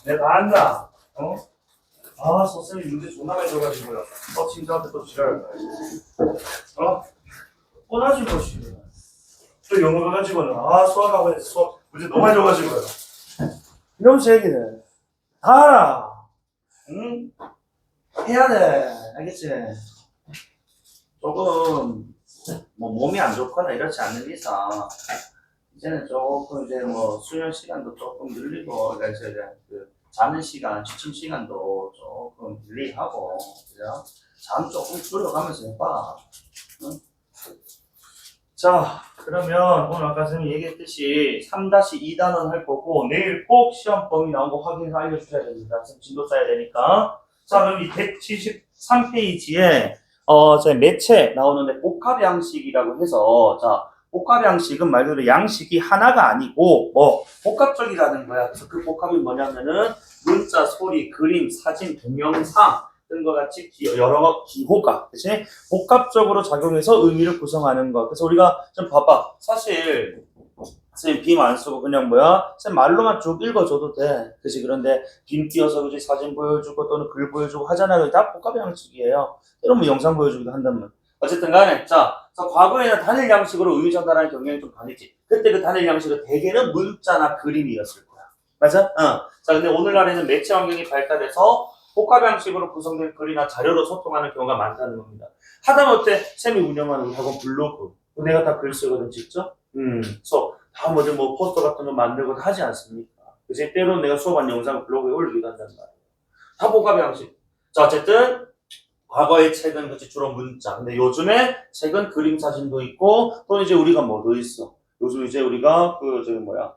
내가 안다. 어? 아, 선생님 문제 존나 많이 줘가지고요. 팀장한테 또 지랄할 거야. 어? 뻔하지 것이. 또 영어 가지고는 수학하고 수학 문제 너무 많이 줘가지고요. 이런 얘기는 다 알아. 응? 해야 돼. 알겠지? 조금 뭐 몸이 안 좋거나 이렇지 않는 이상 이제는 조금 이제 뭐 수면 시간도 조금 늘리고 그래서 이제 그 자는 시간, 취침 시간도 조금 늘리하고 그죠? 잠 조금 줄여가면서 해봐. 응? 자, 그러면 오늘 아까 선생님이 얘기했듯이 3-2단원 할 거고 내일 꼭 시험 범위 나온 거 확인해서 알려주셔야 됩니다. 선생님 진도 써야 되니까. 자, 그럼 이 173페이지에 저희 매체 나오는데 복합 양식이라고 해서 자, 복합 양식은 말 그대로 양식이 하나가 아니고 뭐 복합적이라는 거야. 그래서 그 복합이 뭐냐면은 문자, 소리, 그림, 사진, 동영상 등과 같이 여러 기호가 그치? 복합적으로 작용해서 의미를 구성하는 것. 그래서 우리가 좀 봐봐. 사실 선생님 빔 안 쓰고 그냥 뭐야? 선생님 말로만 쭉 읽어줘도 돼. 그치? 그런데 빔 띄어서 그치? 사진 보여주고 또는 글 보여주고 하잖아요. 다 복합 양식이에요. 때론 뭐 영상 보여주기도 한다면. 어쨌든 간에 자, 과거에는 단일 양식으로 의미 전달하는 경향이 좀 다르지. 그때 그 단일 양식은 대개는 문자나 그림이었을 거야. 맞아? 자, 근데 오늘날에는 매체 환경이 발달해서 복합 양식으로 구성된 글이나 자료로 소통하는 경우가 많다는 겁니다. 하다못해 쌤이 운영하는 우리 학원 블로그 내가 다 글 쓰거든 직접. 그래서 다 뭐든 뭐 포스터 같은 거 만들고 하지 않습니까? 그래서 때로는 내가 수업한 영상을 블로그에 올리기도 한단 말이에요. 다 복합 양식. 자, 어쨌든 과거의 책은 그치 주로 문자. 근데 요즘에 책은 그림 사진도 있고 또 이제 우리가 뭐도 있어. 요즘 이제 우리가 그 저기 뭐야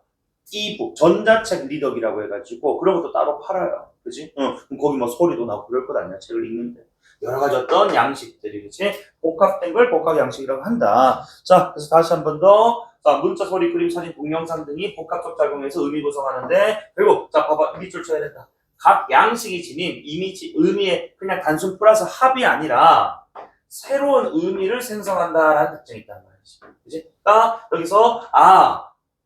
이북 전자책 리더기라고 해가지고 그런 것도 따로 팔아요. 그치? 그럼 거기 뭐 소리도 나고 그럴 것 아니야 책을 읽는데 여러 가지 어떤 양식들이 그치? 복합된 걸 복합 양식이라고 한다. 자, 그래서 다시 한 번 더. 자, 문자, 소리, 그림, 사진, 동영상 등이 복합적 작용해서 의미 구성하는데 그리고 자 봐봐 밑줄 쳐야 된다. 각 양식이 지닌 이미지, 의미의 그냥 단순 플러스 합이 아니라 새로운 의미를 생성한다라는 특징이 있단 말이지. 그치? 그러니까 여기서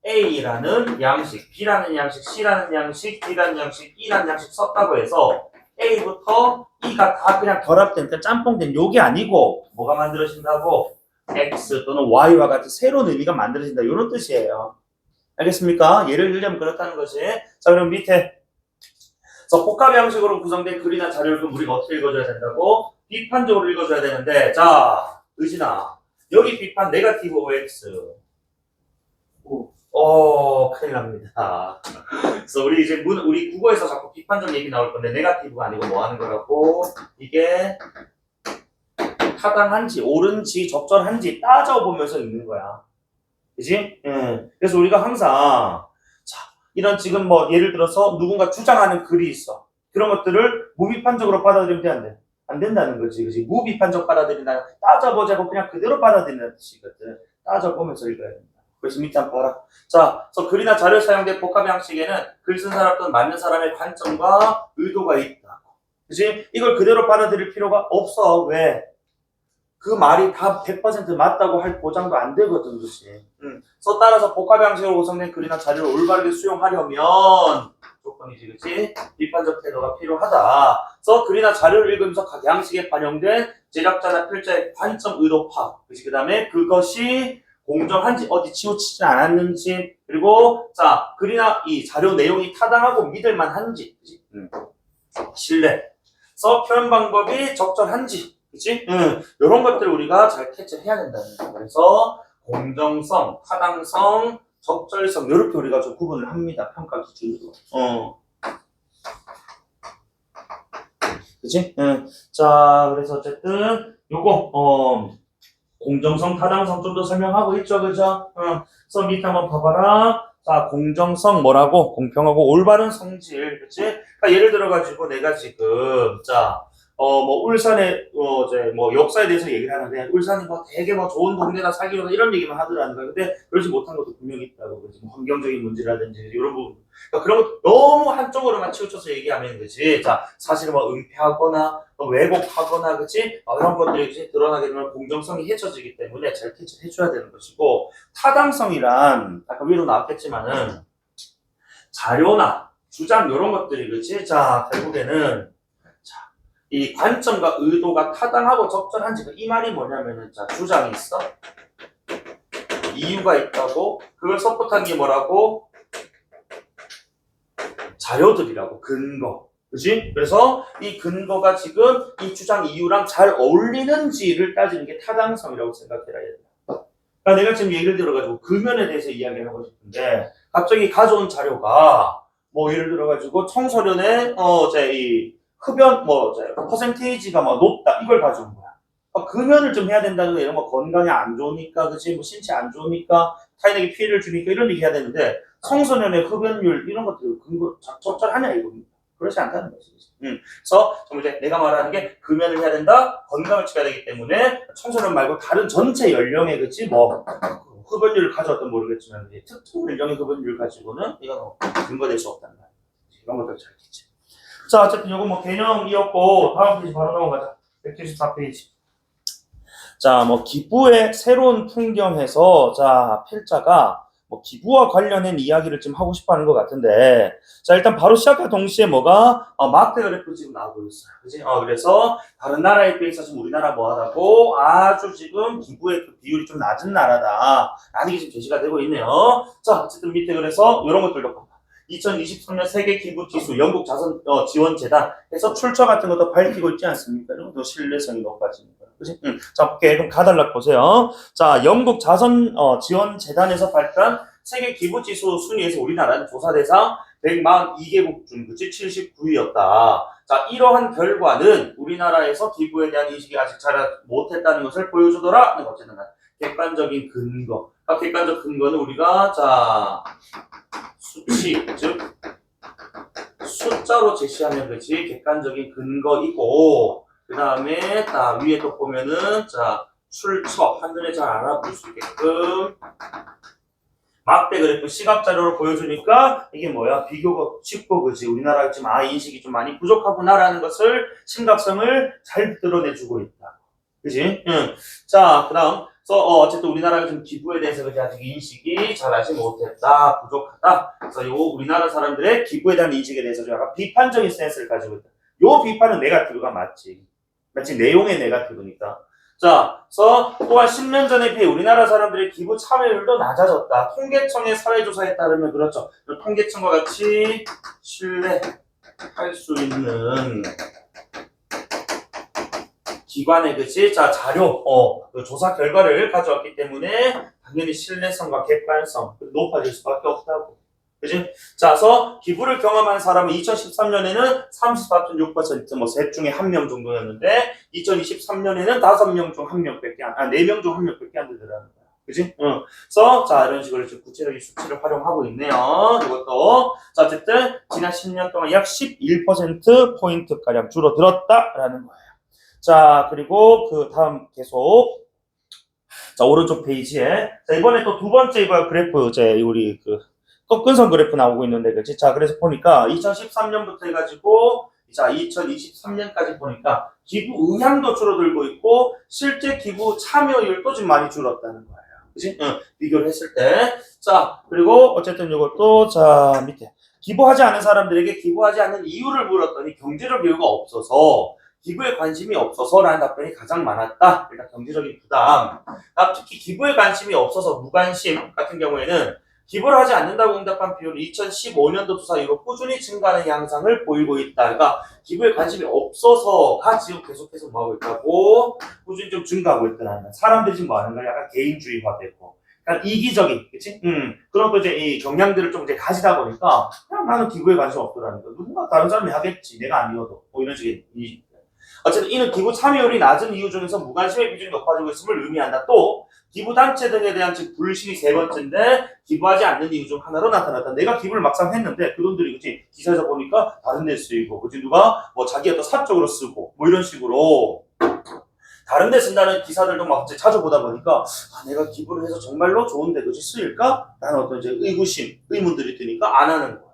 A라는 양식, B라는 양식, C라는 양식, D라는 양식, E라는 양식 썼다고 해서 A부터 E가 다 그냥 결합된, 그러니까 짬뽕된 요게 아니고 뭐가 만들어진다고? X 또는 Y와 같은 새로운 의미가 만들어진다. 이런 뜻이에요. 알겠습니까? 예를 들자면 그렇다는 것이. 자, 그럼 밑에 복합 양식으로 구성된 글이나 자료를 그럼 우리가 어떻게 읽어줘야 된다고? 비판적으로 읽어줘야 되는데 자, 의진아 여기 비판 네거티브 OX 큰일 납니다. 그래서 우리 이제 우리 국어에서 자꾸 비판적 얘기 나올 건데 네거티브가 아니고 뭐 하는 거라고? 이게 타당한지 옳은지 적절한지 따져보면서 읽는 거야. 그지? 그래서 우리가 항상 자, 이런 지금 뭐 예를 들어서 누군가 주장하는 글이 있어. 그런 것들을 무비판적으로 받아들이면 돼, 안 돼? 안 된다는 거지. 그지? 무비판적 받아들인다. 따져보자고 그냥 그대로 받아들이는 뜻이거든. 따져보면서 읽어야 된다. 그래서 밑에 한번 봐라. 자, 그래서 글이나 자료에 사용된 복합 양식에는 글 쓴 사람 또는 맞는 사람의 관점과 의도가 있다. 그지? 이걸 그대로 받아들일 필요가 없어. 왜? 그 말이 다 100% 맞다고 할 보장도 안 되거든, 그치? 그래서 따라서 복합 양식으로 구성된 글이나 자료를 올바르게 수용하려면 조건이지, 그치? 비판적 태도가 필요하다. 그래서 글이나 자료를 읽으면서 각 양식에 반영된 제작자나 필자의 관점, 의도 파악. 그치? 그 다음에 그것이 공정한지, 어디 치우치지 않았는지, 그리고 자, 글이나 이 자료 내용이 타당하고 믿을만한지, 그치? 신뢰. 그래서 표현 방법이 적절한지, 그치? 이런 것들을 우리가 잘 캐치해야 된다는 거예요. 그래서 공정성, 타당성, 적절성 이렇게 우리가 좀 구분을 합니다. 평가 기준으로. 그치? 자, 그래서 어쨌든 요거 공정성, 타당성 좀 더 설명하고 있죠, 그죠? 그래서 밑에 한번 봐봐라. 자, 공정성 뭐라고? 공평하고 올바른 성질, 그치? 그러니까 예를 들어가지고 내가 지금 자, 뭐 울산의 이제 뭐 역사에 대해서 얘기를 하는데 울산이 뭐 되게 뭐 좋은 동네다 살기로다 이런 얘기만 하더라는 거야. 근데 그러지 못한 것도 분명히 있다고, 그지? 뭐 환경적인 문제라든지 이런 부분. 그러니까 그런 거 너무 한쪽으로만 치우쳐서 얘기하면 그지? 자, 사실 뭐 은폐하거나 왜곡하거나 그치? 이런 것들이 이제 드러나게 되면 공정성이 해쳐지기 때문에 잘 캐치해줘야 되는 것이고 타당성이란 아까 위로 나왔겠지만은 자료나 주장 이런 것들이 그치? 자 결국에는 자, 이 관점과 의도가 타당하고 적절한지 이 말이 뭐냐면은 자 주장이 있어 이유가 있다고 그걸 서포트한 게 뭐라고 자료들이라고 근거 그치? 그래서 이 근거가 지금 이 주장 이유랑 잘 어울리는지를 따지는 게 타당성이라고 생각해야 된다. 그러니까 내가 지금 예를 들어가지고 금연에 대해서 이야기를 하고 싶은데 갑자기 가져온 자료가 뭐 예를 들어가지고 청소년의 이제 이 흡연 이제 퍼센테이지가 뭐 높다 이걸 가져온 거야. 금연을 좀 해야 된다는 거 이런 거 건강에 안 좋으니까 그치? 뭐 신체 안 좋으니까 타인에게 피해를 주니까 이런 얘기 해야 되는데 청소년의 흡연율 이런 것들 근거 적절하냐 이겁니다. 그렇지 않다는 거지. 그래서 좀 이제 내가 말하는 게 금연을 해야 된다, 건강을 지켜야 되기 때문에 청소년 말고 다른 전체 연령의 그치 뭐 흡연율을 가져왔든 모르겠지만 특정 연령의 흡연율 가지고는 이건 근거될 수 없다는 거야. 이런 것들 잘 알겠지. 자 어쨌든 이거 뭐 개념이었고 다음 페이지 바로 넘어가자. 194페이지. 자, 뭐 기부의 새로운 풍경에서 자 필자가 뭐 기부와 관련된 이야기를 좀 하고 싶어하는 것 같은데, 자 일단 바로 시작과 동시에 뭐가 마크 그래프 지금 나오고 있어요, 그지? 그래서 다른 나라에 비해서 지금 우리나라 뭐하다고 아주 지금 기부의 그 비율이 좀 낮은 나라다라는 게 지금 제시가 되고 있네요. 자 어쨌든 밑에 그래서 이런 것들도 봐. 2023년 세계 기부 지수, 영국 자선 지원 재단에서 출처 같은 것도 밝히고 있지 않습니까? 이런 것도 신뢰성이 높아지는 거예요. 그지? 자, 오케이. 그럼 가달락 보세요. 자, 영국 자선 지원 재단에서 발표한 세계 기부 지수 순위에서 우리나라는 조사 대상 142개국 중 그치 79위였다. 자, 이러한 결과는 우리나라에서 기부에 대한 인식이 아직 잘 못했다는 것을 보여주더라. 어쨌든 객관적인 근거. 객관적 근거는 우리가 자 수치, 즉 숫자로 제시하면 그렇지 객관적인 근거이고 그 다음에 위에 또 보면은 자 출처 한눈에 잘 알아볼 수 있게끔 막대 그래프 시각 자료로 보여주니까 이게 뭐야 비교가 쉽고 그지 우리나라 지금 인식이 좀 많이 부족하구나라는 것을 심각성을 잘 드러내주고 있다. 그지? 응. 자 그다음 어쨌든 우리나라가 좀 기부에 대해서 아직 인식이 잘 하지 못했다, 부족하다. 그래서 요 우리나라 사람들의 기부에 대한 인식에 대해서 좀 약간 비판적인 센스를 가지고 있다. 요 비판은 네거티브가 맞지. 내용의 네거티브니까. 자, 그래서 또한 10년 전에 비해 우리나라 사람들의 기부 참여율도 낮아졌다. 통계청의 사회조사에 따르면 그렇죠. 통계청과 같이 신뢰할 수 있는 기관의 그치? 자, 자료, 그 조사 결과를 가져왔기 때문에 당연히 신뢰성과 객관성 높아질 수밖에 없다고. 그치? 자, 그래서 기부를 경험한 사람은 2013년에는 34.6%, 뭐, 셋 중에 한 명 정도였는데, 2023년에는 5명 중 1명밖에 4명 중 1명밖에 안 되더라는 거야. 그치? 그래서, 자, 이런 식으로 지금 구체적인 수치를 활용하고 있네요. 이것도. 자, 어쨌든, 지난 10년 동안 약 11%포인트가량 줄어들었다라는 거예요. 자, 그리고 그 다음 계속. 자, 오른쪽 페이지에. 자, 이번에 또 두 번째 이거 그래프, 이제 우리 그, 꺾은선 그래프 나오고 있는데, 그치? 자, 그래서 보니까 2013년부터 해가지고, 자, 2023년까지 보니까 기부 의향도 줄어들고 있고, 실제 기부 참여율도 좀 많이 줄었다는 거예요. 그치? 비교를 했을 때. 자, 그리고 어쨌든 이것도, 자, 밑에. 기부하지 않은 사람들에게 기부하지 않는 이유를 물었더니 경제적 이유가 없어서, 기부에 관심이 없어서라는 답변이 가장 많았다. 일단 경제적인 부담. 특히 기부에 관심이 없어서 무관심 같은 경우에는 기부를 하지 않는다고 응답한 비율이 2015년도 조사 이후 꾸준히 증가하는 양상을 보이고 있다. 그러니까 기부에 관심이 없어서가 지금 계속해서 뭐하고 있다고 꾸준히 좀 증가하고 있다는 사람들이 지금 뭐하는 거야? 약간 개인주의화되고 약간 이기적인, 그치? 그런 또 이제 이 경향들을 좀 이제 가지다 보니까 그냥 나는 기부에 관심 없더라는 거. 누군가 다른 사람이 하겠지. 내가 아니어도. 뭐 이런 식의 어쨌든 이는 기부 참여율이 낮은 이유 중에서 무관심의 비중이 높아지고 있음을 의미한다. 또 기부 단체 등에 대한 즉 불신이 세 번째인데 기부하지 않는 이유 중 하나로 나타났다. 내가 기부를 막상 했는데 그 돈들이 그치 기사에서 보니까 다른 데 쓰이고 그치 누가 뭐 자기 어떤 사적으로 쓰고 뭐 이런 식으로 다른 데 쓴다는 기사들도 막 이제 자주 보다 보니까 내가 기부를 해서 정말로 좋은데 그치 쓰일까? 라는 어떤 이제 의구심, 의문들이 드니까 안 하는 거예요.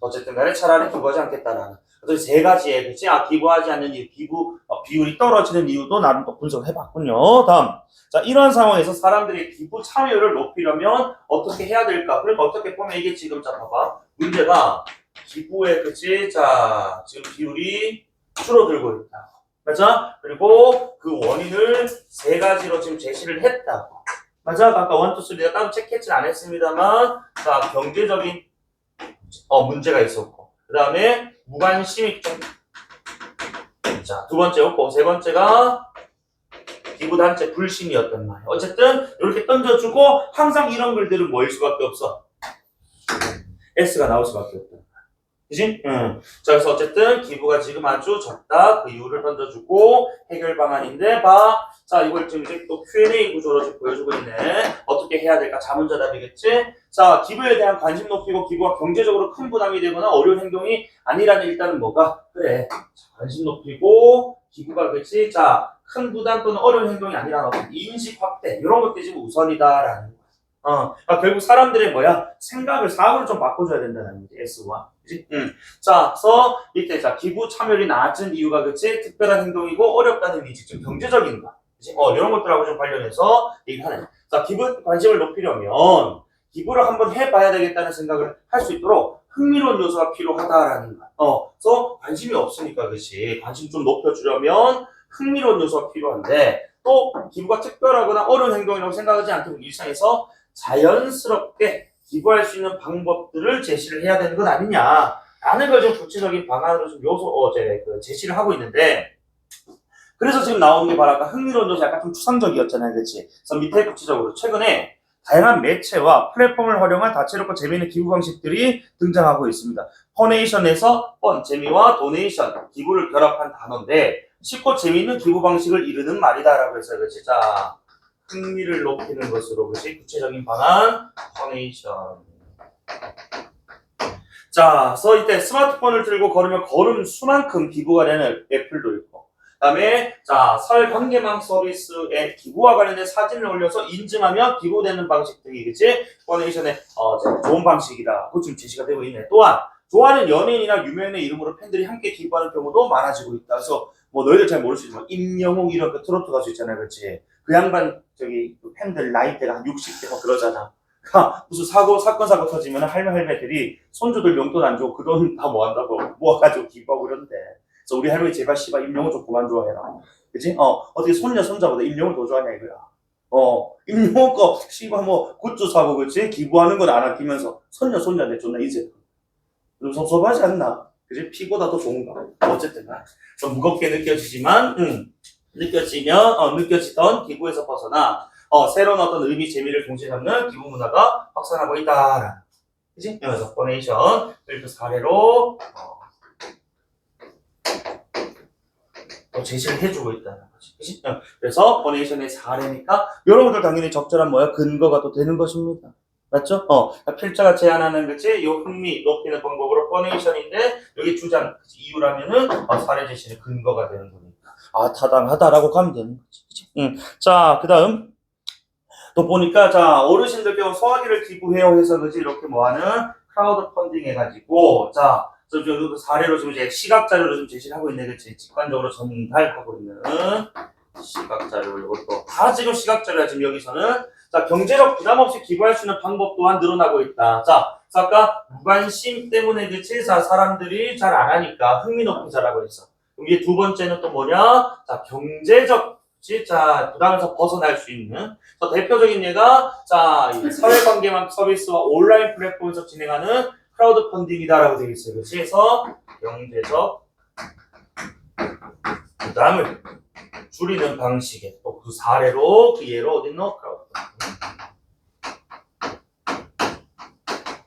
어쨌든 간에 차라리 기부하지 않겠다라는. 그래서 세 가지의 그치 기부하지 않는 이유, 기부 비율이 떨어지는 이유도 나름 또 분석을 해봤군요. 다음, 자 이러한 상황에서 사람들이 기부 참여율을 높이려면 어떻게 해야 될까? 그러니까 어떻게 보면 이게 지금 자 봐봐 문제가 기부의 그치? 자, 지금 비율이 줄어들고 있다. 맞아? 그리고 그 원인을 세 가지로 지금 제시를 했다고. 맞아? 아까 1, 2, 3 내가 따로 체크했진 않았습니다만, 자, 경제적인 문제가 있었고, 그 다음에 무관심이 좀, 자, 두 번째였고, 세 번째가 기부단체 불신이었단 말이야. 어쨌든 이렇게 던져주고 항상 이런 글들은 뭐일 수밖에 없어? S가 나올 수밖에 없다. 그지? 응. 자, 그래서 어쨌든 기부가 지금 아주 적다. 그 이유를 던져주고 해결 방안인데 봐. 자, 이걸 지금 이제 또 Q&A 구조로 지금 보여주고 있네. 어떻게 해야 될까? 자문자답이겠지? 자, 기부에 대한 관심 높이고 기부가 경제적으로 큰 부담이 되거나 어려운 행동이 아니라는 일단은 뭐가? 그래. 관심 높이고 기부가 그치? 자, 큰 부담 또는 어려운 행동이 아니라는 어떤 인식 확대 이런 것들이 지금 우선이다라는 그러니까 결국 사람들의 뭐야? 사고를 좀 바꿔줘야 된다는 거지, S와. 그치? 자, 그래서 밑에, 자, 기부 참여율이 낮은 이유가, 그치? 특별한 행동이고, 어렵다는 의미, 즉, 경제적인 거. 그치? 이런 것들하고 좀 관련해서 얘기하네. 자, 기부 관심을 높이려면, 기부를 한번 해봐야 되겠다는 생각을 할 수 있도록 흥미로운 요소가 필요하다라는 거. 그래서 관심이 없으니까, 그치? 관심 좀 높여주려면 흥미로운 요소가 필요한데, 또, 기부가 특별하거나 어려운 행동이라고 생각하지 않고 일상에서 자연스럽게 기부할 수 있는 방법들을 제시를 해야 되는 것 아니냐라는 걸 좀 구체적인 방안으로 좀 제시를 하고 있는데 그래서 지금 나오는 게 바로 아까 흥미로운 요소 약간 좀 추상적이었잖아요, 그렇지? 그래서 밑에 구체적으로 최근에 다양한 매체와 플랫폼을 활용한 다채롭고 재미있는 기부 방식들이 등장하고 있습니다. 퍼네이션에서 재미와 도네이션, 기부를 결합한 단어인데 쉽고 재미있는 기부 방식을 이루는 말이다라고 해서 그렇지? 자. 흥미를 높이는 것으로 그치? 구체적인 방안, 커네이션. 자, 그래서 이때 스마트폰을 들고 걸으면 걸음 수만큼 기부가 되는 애플도 있고 그 다음에 자, 설 관계망 서비스에 기부와 관련된 사진을 올려서 인증하면 기부되는 방식 등이 그치? 커네이션의 좋은 방식이다. 그거 지금 제시가 되고 있네. 또한 좋아하는 연예인이나 유명인의 이름으로 팬들이 함께 기부하는 경우도 많아지고 있다. 그래서 뭐 너희들 잘 모를 수 있지만 임영웅 이런 그 트로트 가수 있잖아요, 그렇지? 그 양반 팬들 나이대가 한 60대 뭐 그러잖아. 무슨 사건 사고 터지면 할매들이 손주들 용돈 안 주고 그 돈 다 뭐 한다고 모아가지고 기부하고 그러는데. 그래서 우리 할머니 제발 씨발 임영웅 좀 그만 좋아해라. 그지? 어떻게 손자보다 임영웅 더 좋아하냐 이거야. 임영웅 거 씨발 뭐 굿즈 사고 그치? 기부하는 건 안 아끼면서 손자한테 존나 이제 좀 섭섭하지 않나? 그지? 피보다 더 좋은가? 어쨌든 좀 무겁게 느껴지지만 느껴지던 기부에서 벗어나 새로운 어떤 의미, 재미를 동시에 담는 기부 문화가 확산하고 있다라는 그지? 그래서 포네이션 그 사례로 제시를 해주고 있다는 거지. 그지? 그래서 포네이션의 사례니까 여러분들 당연히 적절한 근거가 또 되는 것입니다. 맞죠? 필자가 제안하는 그치? 요 흥미 높이는 방법으로 포네이션인데 여기 주장 이유라면은 사례 제시의 근거가 되는 거니까. 타당하다라고 가면 되는 거지. 그치? 자, 그 다음. 또 보니까, 자, 어르신들 경우 소화기를 기부해요 해서, 그지? 이렇게 뭐하는 크라우드 펀딩 해가지고, 자, 좀 사례로 좀 이제 시각자료로 좀 제시를 하고 있네, 그치? 직관적으로 전달하고 있는 시각자료, 이것도. 다 지금 시각자료야, 지금 여기서는. 자, 경제적 부담 없이 기부할 수 있는 방법 또한 늘어나고 있다. 자, 아까 무관심 때문에, 그치? 자, 사람들이 잘 안 하니까 흥미 높이자라고 했어. 그럼 이게 두 번째는 또 뭐냐? 자, 경제적 자, 부담에서 벗어날 수 있는 대표적인 예가 자, 사회관계망 서비스와 온라인 플랫폼에서 진행하는 크라우드 펀딩이다라고 되어 있어요. 그렇지? 그래서 경제적 부담을 줄이는 방식의 또 그 사례로 그 예로 어딨노? 크라우드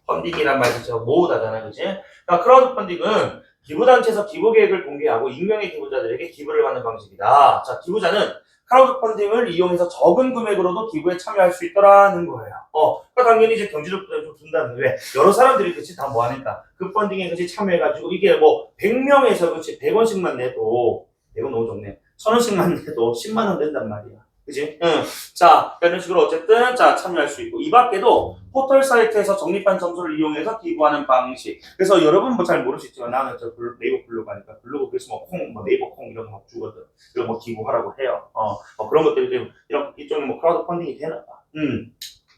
펀딩이란 말이죠. 모으다잖아요. 그렇지? 그러니까 크라우드 펀딩은 기부단체에서 기부계획을 공개하고 익명의 기부자들에게 기부를 받는 방식이다. 자, 기부자는 크라우드 펀딩을 이용해서 적은 금액으로도 기부에 참여할 수 있더라는 거예요. 그러니까 당연히 이제 경제적 부담을 좀 둔다는 왜 여러 사람들이 그치 다 뭐 하니까 그 펀딩에 그치 참여해가지고 이게 뭐 100명에서 그치 100원씩만 내도 100원 너무 좋네. 1000원씩만 내도 10만 원 된단 말이야. 그지? 자, 이런 식으로 어쨌든, 자, 참여할 수 있고. 이 밖에도 포털 사이트에서 적립한 점수를 이용해서 기부하는 방식. 그래서 여러분 뭐 잘 모를 수 있지만 나는 네이버 블로그 하니까 블로그 그래서 네이버 콩 이런 거 막 주거든. 이런 거 기부하라고 해요. 그런 것들이 좀, 이런, 이쪽에 크라우드 펀딩이 되나 봐.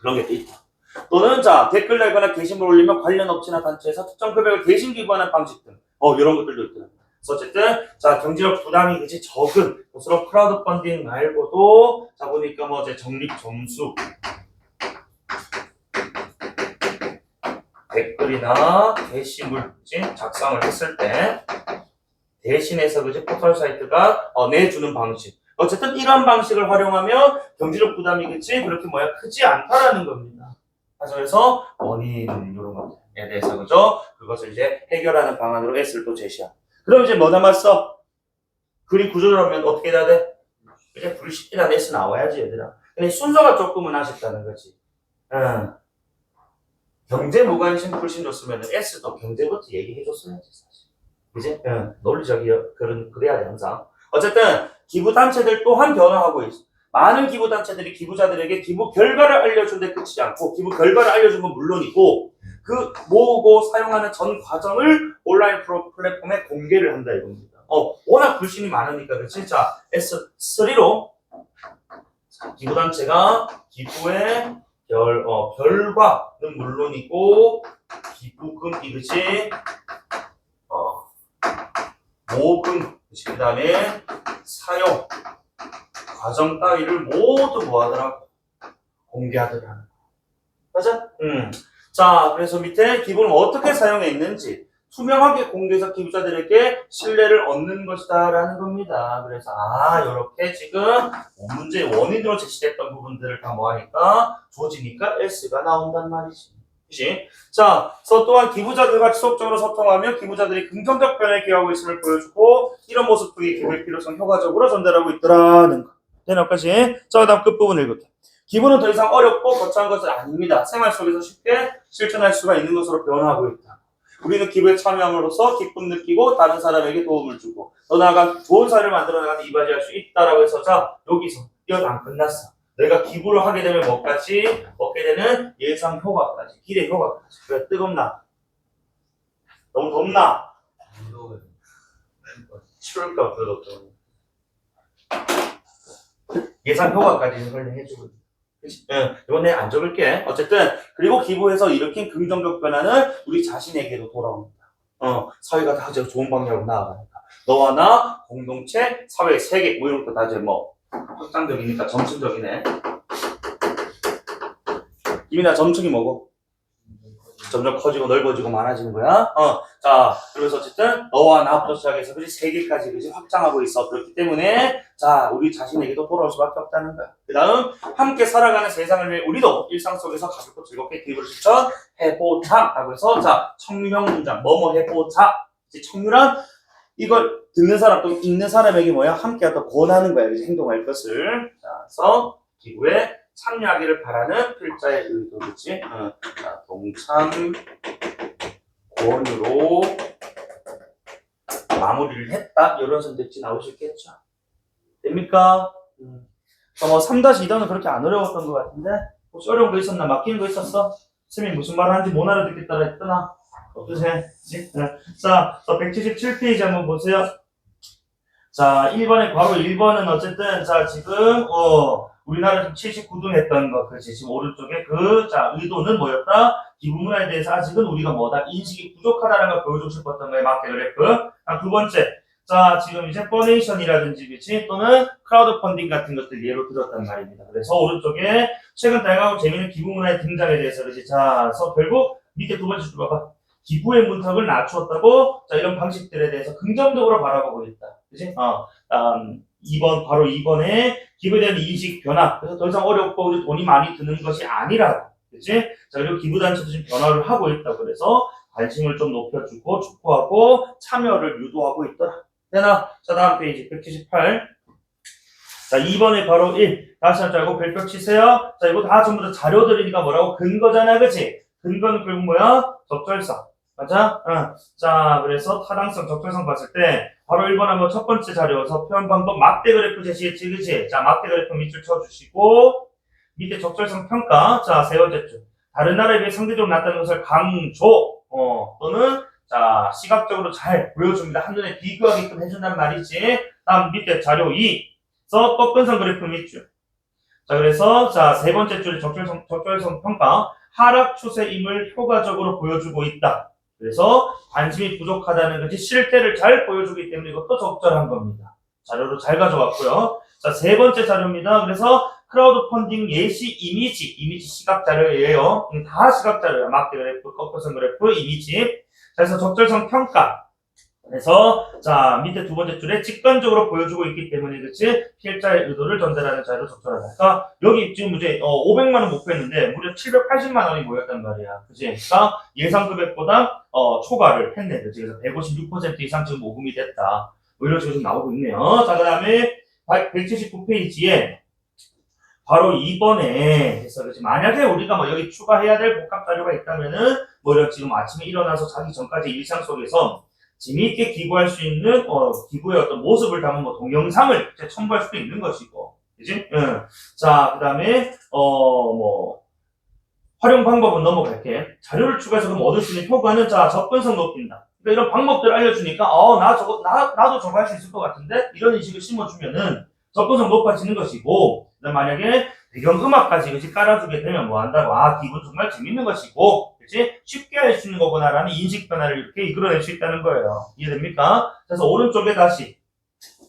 그런 게 또 있다. 또는 자 댓글 달거나 게시물 올리면 관련 업체나 단체에서 특정 금액을 대신 기부하는 방식 등 이런 것들도 있더라고요. 그래서 어쨌든 자 경제적 부담이 그치 적은 것으로 크라우드 펀딩 말고도 자 보니까 뭐 이제 적립 점수 댓글이나 게시물 그치 작성을 했을 때 대신해서 그치 포털 사이트가 내주는 방식. 어쨌든 이런 방식을 활용하면 경제적 부담이 그치 그렇게 크지 않다라는 겁니다. 그래서 원인 이런 것들에 대해서 그죠? 그것을 이제 해결하는 방안으로 S를 또 제시한. 그럼 이제 뭐 남았어? 그림 구조를 하면 어떻게 해야 돼? 이제 불식이란 S 나와야지 얘들아. 근데 순서가 조금은 아쉽다는 거지. 경제 무관심 불신 줬으면 S도 경제부터 얘기해줬어야지 사실. 그지? 논리적이야. 그래야 돼 항상. 어쨌든 기부 단체들 또한 변화하고 있어. 많은 기부 단체들이 기부자들에게 기부 결과를 알려준데 그치지 않고 기부 결과를 알려준 건 물론이고 그 모으고 사용하는 전 과정을 온라인 플랫폼에 공개를 한다 이겁니다. 워낙 불신이 많으니까 그치? 자 S3로 기부 단체가 기부의 결과는 물론이고 기부금이 그치? 모금 그 다음에 사용 과정 따위를 모두 뭐하더라고? 공개하더라는 거. 맞아? 자, 그래서 밑에 기부는 어떻게 사용했는지 투명하게 공개해서 기부자들에게 신뢰를 얻는 것이다 라는 겁니다. 그래서 요렇게 지금 문제의 원인으로 제시됐던 부분들을 다 뭐하니까 조지니까 S가 나온단 말이지. 그치? 자, 그래서 또한 기부자들과 지속적으로 소통하며 기부자들이 긍정적 변화에 기여하고 있음을 보여주고 이런 모습들이 기부의 필요성 효과적으로 전달하고 있더라는 거. 내놓까지. 자, 다음 끝부분 읽을게. 기부는 더 이상 어렵고 거창한 것은 아닙니다. 생활 속에서 쉽게 실천할 수가 있는 것으로 변화하고 있다. 우리는 기부에 참여함으로써 기쁨 느끼고 다른 사람에게 도움을 주고 더 나아가 좋은 사회를 만들어 나가는 이바지할 수 있다라고 해서 자, 여기서 이건 안 끝났어. 내가 기부를 하게 되면 뭐까지? 얻게 되는 예상 효과까지, 기대 효과까지. 왜 뜨겁나? 너무 덥나? 추울까? 그래도 예상 효과까지 설명해주거든. 이번에 안 적을게. 어쨌든 그리고 기부해서 일으킨 긍정적 변화는 우리 자신에게도 돌아옵니다. 사회가 다 좋은 방향으로 나아가니까. 너와 나, 공동체, 사회, 세계 뭐 이런 거 다 이제 확장적이니까 점층적이네. 이민아 점층이 뭐고? 점점 커지고 넓어지고 많아지는 거야. 자, 그래서 어쨌든 너와 나부터 시작해서 그지 세계까지 그지 확장하고 있어. 그렇기 때문에 자, 우리 자신에게도 돌아올 수밖에 없다는 거야. 그다음 함께 살아가는 세상을 위해 우리도 일상 속에서 가볍고 즐겁게 기부를 실천해보자라고 해서 자, 청유형 문장 뭐뭐 해보자. 이제 청유란 이걸 듣는 사람 또 읽는 사람에게 함께하다 권하는 거야. 그지 행동할 것을. 자, 그래서 기부에 참여하기를 바라는 필자의 의도, 그치? 자, 동참 권유로 마무리를 했다. 이런 선택지 나오셨겠죠? 됩니까? 3-2단은 그렇게 안 어려웠던 것 같은데? 혹시 어려운 거 있었나? 막히는 거 있었어? 선생님이 무슨 말 하는지 못 알아듣겠다 했더나? 어떠세요? 자, 177페이지 한번 보세요. 자, 1번에, 바로 1번은 어쨌든, 자, 지금, 우리나라 지금 79등 했던 거, 그렇지. 지금 오른쪽에 자, 의도는 뭐였다? 기부 문화에 대해서 아직은 우리가 인식이 부족하다는 걸 보여주고 싶었던 거에 맞게 그래프. 두 번째. 자, 지금 이제 퍼네이션이라든지, 그치? 또는 크라우드 펀딩 같은 것들 예로 들었단 말입니다. 그래서 오른쪽에 최근 다양하고 재미있는 기부 문화의 등장에 대해서, 그치? 자, 그래서 결국 밑에 두 번째 줄 봐봐. 기부의 문턱을 낮추었다고, 자, 이런 방식들에 대해서 긍정적으로 바라보고 있다. 그치? 2번, 바로 2번에 기부에 대한 인식 변화. 그래서 더 이상 어렵고 돈이 많이 드는 것이 아니라, 그치? 자, 그리고 기부단체도 지금 변화를 하고 있다. 그래서 관심을 좀 높여주고, 촉구하고, 참여를 유도하고 있더라. 되나? 자, 다음 페이지, 178. 자, 2번에 바로 1. 다시 한번 알고 별표 치세요. 자, 이거 다 전부 다 자료들이니까 뭐라고? 근거잖아. 그치? 근거는 결국 뭐야? 적절성. 맞아? 자, 그래서 타당성, 적절성 봤을 때, 바로 1번 한번 첫 번째 자료에서 표현 방법 막대 그래프 제시했지, 그치? 자, 막대 그래프 밑줄 쳐주시고, 밑에 적절성 평가. 자, 세 번째 줄. 다른 나라에 비해 상대적으로 낫다는 것을 강조, 또는, 자, 시각적으로 잘 보여줍니다. 한눈에 비교하게끔 해준단 말이지. 다음 밑에 자료 2. 꺾은선 그래프 밑줄. 자, 그래서, 자, 세 번째 줄에 적절성 평가. 하락 추세임을 효과적으로 보여주고 있다. 그래서 관심이 부족하다는 것이 실태를 잘 보여주기 때문에 이것도 적절한 겁니다. 자료로 잘 가져왔고요. 자, 세 번째 자료입니다. 그래서 크라우드 펀딩 예시 이미지 시각 자료예요. 다 시각 자료야. 막대 그래프, 꺾어선 그래프, 이미지. 자, 그래서 적절성 평가. 그래서 자, 밑에 두 번째 줄에 직관적으로 보여주고 있기 때문에 그치? 피해자의 의도를 전달하는 자료로 적절하다. 그러니까 여기 지금 이제 500만 원 목표했는데 무려 780만 원이 모였단 말이야. 그치? 그러니까 예상 금액보다 초과를 했네. 그치? 그래서 156% 이상 지금 모금이 됐다. 뭐 이런 식으로 지금 나오고 있네요. 자, 그 다음에 179페이지에 바로 2번에 그래서 만약에 우리가 뭐 여기 추가해야 될 복합 자료가 있다면은 뭐 이런 지금 아침에 일어나서 자기 전까지 일상 속에서 재미있게 기부할 수 있는 기부의 어떤 모습을 담은 뭐 동영상을 첨부할 수도 있는 것이고, 그지? 응. 자, 그다음에 뭐 활용 방법은 넘어갈게. 자료를 추가해서 그럼 얻을 수 있는 효과는 자 접근성 높인다. 그러니까 이런 방법들 알려주니까 나도 저거 할 수 있을 것 같은데 이런 인식을 심어주면은 접근성 높아지는 것이고, 만약에 배경음악까지 그치 깔아주게 되면 뭐 한다고 기분 정말 재밌는 것이고, 그치 쉽게 할 수 있는 거구나라는 인식 변화를 이렇게 이끌어낼 수 있다는 거예요. 이해됩니까? 그래서 오른쪽에 다시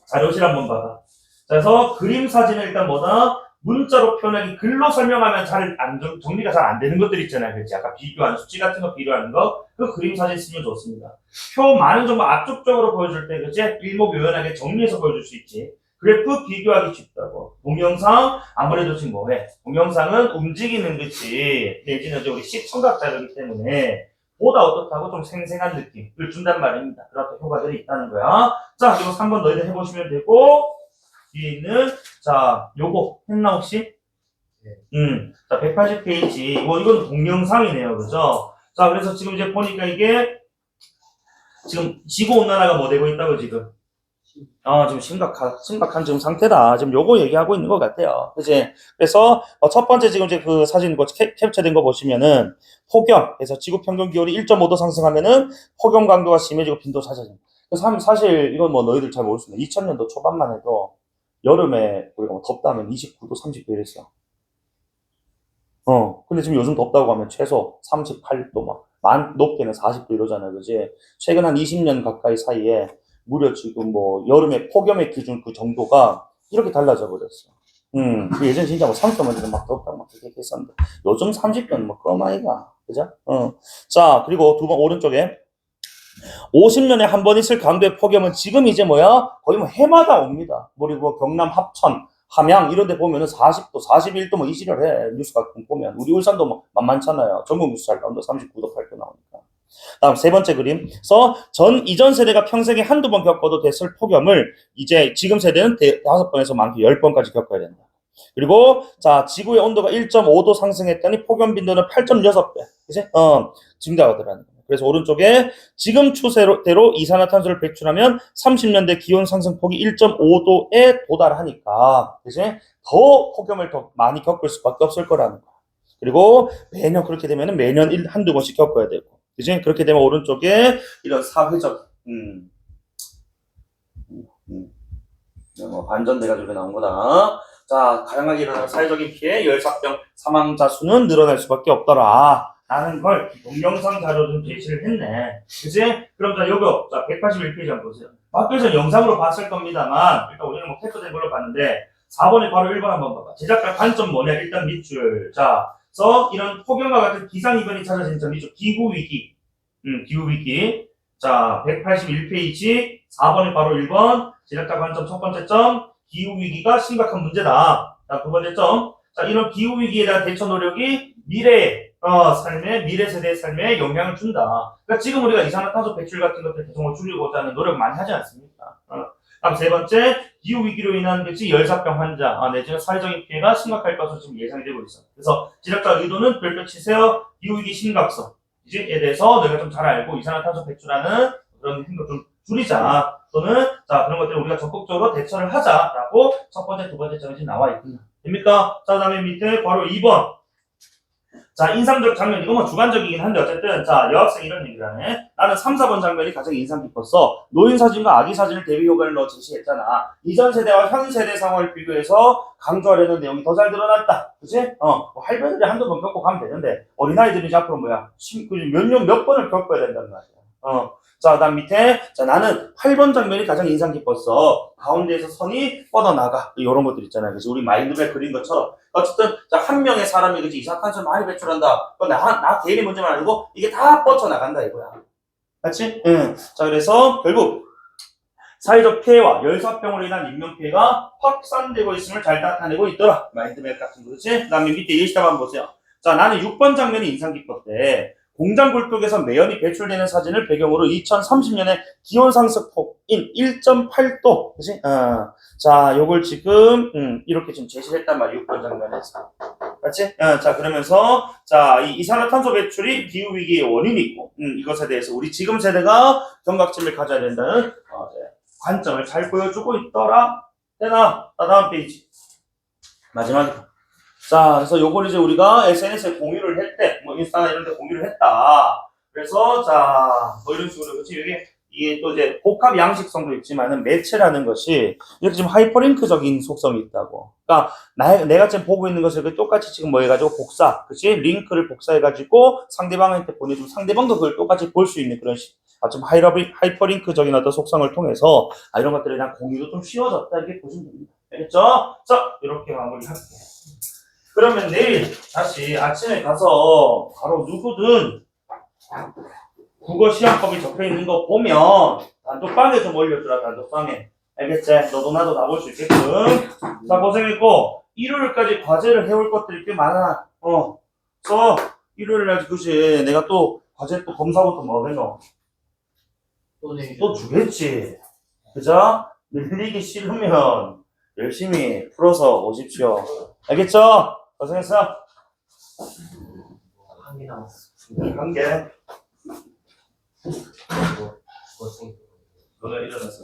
자료실 한번 봐봐. 그래서 그림 사진은 일단 뭐다? 문자로 표현하기, 글로 설명하면 정리가 잘 안 되는 것들 있잖아요. 그렇지? 아까 비교하는 수치 같은 거 비교하는 거, 그 그림 사진 쓰면 좋습니다. 표 많은 정보 압축적으로 보여줄 때, 그치? 일목요연하게 정리해서 보여줄 수 있지. 그래프 비교하기 쉽다고. 동영상 아무래도 지금 뭐해? 동영상은 움직이는 그치? 내지는 우리 시청각 자료이기 때문에 보다 어떻다고 좀 생생한 느낌을 준단 말입니다. 그런 효과들이 있다는 거야. 자, 그리고 3번 너희들 해보시면 되고, 뒤에 있는 자 요거 했나 혹시? 자 180페이지 이건 동영상이네요. 그죠? 자 그래서 지금 이제 보니까 이게 지금 지구온난화가 뭐 되고 있다고 지금 지금 심각한 지금 상태다. 지금 요거 얘기하고 있는 것 같아요. 그지? 그래서 첫 번째 지금 이제 그 사진 캡처된 거 보시면은 폭염. 그래서 지구 평균 기온이 1.5도 상승하면은 폭염 강도가 심해지고 빈도 잦아진다. 사실 이건 뭐 너희들 잘 모를 수 있는데 2000년도 초반만 해도 여름에 우리가 뭐 덥다면 29도, 30도 이랬어. 근데 지금 요즘 덥다고 하면 최소 38도 높게는 40도 이러잖아요. 그지? 최근 한 20년 가까이 사이에 무려 지금 뭐 여름에 폭염의 기준 그 정도가 이렇게 달라져 버렸어. 예전 진짜 뭐 30도만 막 덥다고 막 그렇게 했었는데 요즘 30도는 뭐 그런 아이가. 그죠? 자, 그리고 두 번 오른쪽에 50년에 한 번 있을 강도의 폭염은 지금 이제 뭐야? 거의 뭐 해마다 옵니다. 그리고 경남 합천, 함양 이런 데 보면은 40도, 41도 뭐 이지를 해. 뉴스 가끔 보면. 우리 울산도 뭐 만만찮아요. 전국 뉴스 잘 나온다. 39도, 8도 나오니까. 다음 세 번째 그림. 그래서 이전 세대가 평생에 한두 번 겪어도 됐을 폭염을 이제 지금 세대는 5번에서 많게 10번까지 겪어야 된다. 그리고 자 지구의 온도가 1.5도 상승했더니 폭염 빈도는 8.6배 그치? 증가하더라는 거예요. 그래서 오른쪽에 지금 추세대로 이산화탄소를 배출하면 30년대 기온 상승폭이 1.5도에 도달하니까 그치? 더 폭염을 더 많이 겪을 수밖에 없을 거라는 거야. 그리고 매년 그렇게 되면 매년 한두 번씩 겪어야 되고 그치? 그렇게 되면 오른쪽에 이런 사회적 뭐 반전돼가지고 나온 거다. 자, 다양하게 일어나는 사회적인 피해, 열사병 사망자 수는 늘어날 수밖에 없더라. 라는 걸 동영상 자료 좀 제시를 했네. 그치? 그럼 자, 요거, 자, 181페이지 한번 보세요. 밖에서 영상으로 봤을 겁니다만, 일단 우리는 뭐 캡처된 걸로 봤는데, 4번에 바로 1번 한번 봐봐. 제작자 관점 뭐냐? 일단 밑줄. 자, 그래서 이런 폭염과 같은 기상이변이 찾아진 점 밑줄. 기후위기. 기후위기. 자, 181페이지, 4번에 바로 1번. 제작자 관점 첫 번째 점. 기후위기가 심각한 문제다. 자, 두 번째 점. 자, 이런 기후위기에 대한 대처 노력이 미래 세대의 삶에 영향을 준다. 그러니까 지금 우리가 이산화탄소 배출 같은 것들 계속 줄이고자 하는 노력 많이 하지 않습니까? 다음 세 번째, 기후위기로 인한 열사병 환자, 내지는 사회적인 피해가 심각할 것으로 지금 예상이 되고 있어. 그래서 제작자 의도는 별표 치세요. 기후위기 심각성에 대해서 너희가 좀 잘 알고 이산화탄소 배출하는 그런 행동 좀 줄이자. 또는 자 그런 것들을 우리가 적극적으로 대처를 하자라고 첫 번째, 두 번째 점이 나와 있구나. 됩니까? 자, 그 다음에 밑에 바로 2번. 자, 인상적 장면, 이거 뭐 주관적이긴 한데, 어쨌든, 자, 여학생 이런 얘기를 하네. 나는 3, 4번 장면이 가장 인상 깊었어. 노인 사진과 아기 사진을 대비 효과를 넣어 제시했잖아. 이전 세대와 현 세대 상황을 비교해서 강조하려는 내용이 더 잘 드러났다. 그치? 뭐 할배들이 한두 번 겪고 가면 되는데, 어린아이들이 이제 앞으로 뭐야? 몇 번을 겪어야 된다는 말이야. 자, 그 다음 밑에, 자, 나는 8번 장면이 가장 인상 깊었어. 가운데에서 선이 뻗어나가. 이런 것들 있잖아요. 그래서 우리 마인드맵 그린 것처럼. 어쨌든, 자, 한 명의 사람이 그치, 이산화탄소 많이 배출한다. 그건 나 개인의 문제만 아니고, 이게 다 뻗쳐나간다, 이거야. 맞지? 응. 자, 그래서, 결국, 사회적 피해와 열사병으로 인한 인명피해가 확산되고 있음을 잘 나타내고 있더라. 마인드맵 같은 거, 그치? 그 다음에 밑에 예시답 한번 보세요. 자, 나는 6번 장면이 인상 깊었대. 공장 굴뚝에서 매연이 배출되는 사진을 배경으로 2030년에 기온 상승폭인 1.8도, 그치? 자, 요걸 지금, 이렇게 지금 제시를 했단 말이야, 6번 장면에서. 맞지? 자, 그러면서, 자, 이 이산화탄소 배출이 기후위기의 원인이고, 이것에 대해서 우리 지금 세대가 경각심을 가져야 된다는, 관점을 잘 보여주고 있더라. 되나? 다음 페이지. 마지막에. 자, 그래서 요걸 이제 우리가 SNS에 공유를 했대. 뭐 인스타나 이런 데 공유를 했다. 그래서 자, 뭐 이런 식으로 그렇지. 이게 또 이제 복합 양식성도 있지만은 매체라는 것이 이렇게 좀 하이퍼링크적인 속성이 있다고. 그러니까 내가 지금 보고 있는 것을 똑같이 지금 뭐 해가지고 그치? 링크를 복사해가지고 상대방한테 보내주면 상대방도 그걸 똑같이 볼 수 있는 그런 좀 하이퍼링크적인 어떤 속성을 통해서 이런 것들에 대한 공유도 좀 쉬워졌다 이렇게 보시면 됩니다. 알겠죠? 자, 이렇게 마무리할게요. 그러면 내일 다시 아침에 가서 바로 누구든 국어 시험법이 적혀있는 거 보면 단톡방에 좀 올려주라. 단톡방에. 알겠지? 너도 나도 다 볼 수 있게끔. 자, 고생했고 일요일까지 과제를 해올 것들이 꽤 많아. 그래서 일요일날 그치 내가 또 과제 또 검사부터 뭐 하겠노? 또 주겠지. 그죠? 밀리기 싫으면 열심히 풀어서 오십시오. 알겠죠? 고생했어. 한 개 남았어. 한 개. 고생. 너가 일어났어.